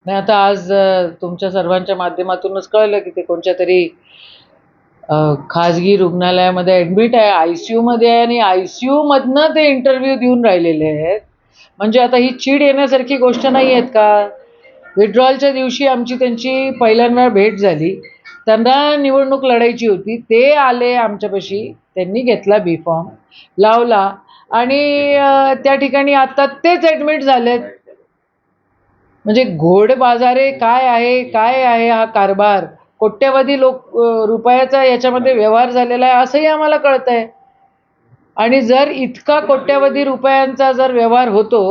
नाही, आता आज तुमच्या सर्वांच्या माध्यमातूनच कळलं की ते कोणत्या तरी खाजगी रुग्णालयामध्ये ॲडमिट आहे, ICU मध्ये आहे आणि ICU मधनं ते इंटरव्ह्यू देऊन राहिलेले आहेत. म्हणजे आता ही चीड येण्यासारखी गोष्ट नाही आहेत का? विड्रॉलच्या दिवशी आमची त्यांची पहिल्यांदा भेट झाली. त्यांना निवडणूक लढायची होती. ते आले आमच्यापाशी, त्यांनी घेतला बी फॉर्म, लावला आणि त्या ठिकाणी आता तेच ॲडमिट झालेत. म्हणजे घोडबाजारे काय आहे हा कारभार? कोट्यवधी रुपयाचा याच्यामध्ये व्यवहार झालेला आहे असंही आम्हाला कळतंय. आणि जर इतका कोट्यवधी रुपयांचा जर व्यवहार होतो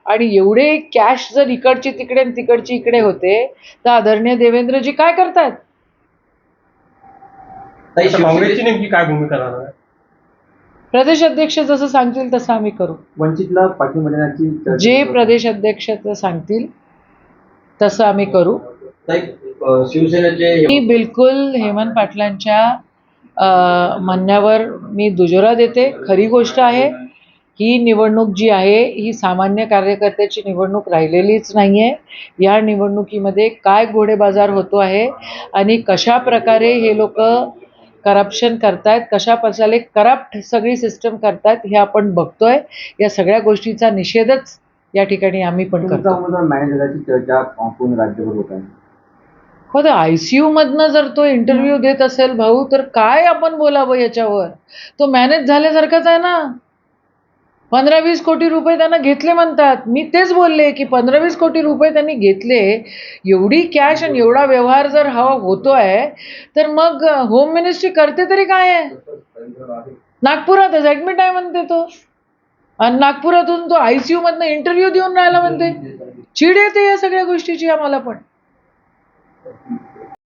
आणि एवढे कॅश जर इकडची तिकडे आणि तिकडची इकडे होते, तर आदरणीय देवेंद्रजी काय करतात? काँग्रेसची नेमकी काय भूमिका राहणार आहे? प्रदेश अध्यक्ष जसं सांगतील तसं आम्ही करू. वंचितला पाठिंबा देण्याची जे प्रदेश अध्यक्ष सांगतील तसं आम्ही करू. शिवसेनेचे मी बिलकुल हेमंत पाटलांच्या म्हणण्यावर मी दुजोरा देते. खरी गोष्ट आहे, ही निवडणूक जी आहे ही सामान्य कार्यकर्त्याची निवडणूक राहिलेलीच नाही आहे. या निवडणुकीमध्ये काय घोडेबाजार होतो आहे आणि कशा प्रकारे हे लोक करप्शन करतायत, कशा प्रकारे करप्ट सगळी सिस्टम करतायत हे आपण बघतोय. या सगळ्या गोष्टीचा निषेधच या ठिकाणी आम्ही पण करतो. चर्चा पूर्ण राज्यभर होत आहे. हो, तर ICU मधनं जर तो इंटरव्ह्यू देत असेल भाऊ, तर काय आपण बोलावं याच्यावर? तो मॅनेज झाल्यासारखाच आहे ना. 15-20 कोटी रुपये त्यांना घेतले म्हणतात. मी तेच बोलले की 15-20 कोटी रुपये त्यांनी घेतले. एवढी कॅश आणि एवढा व्यवहार जर होतोय, तर मग होम मिनिस्ट्री करते तरी काय आहे? नागपुरातच ऍडमिट आहे म्हणते तो, आणि नागपुरातून तो ICU मधनं इंटरव्ह्यू देऊन राहिला म्हणते. चीड येते या सगळ्या गोष्टीची आम्हाला पण.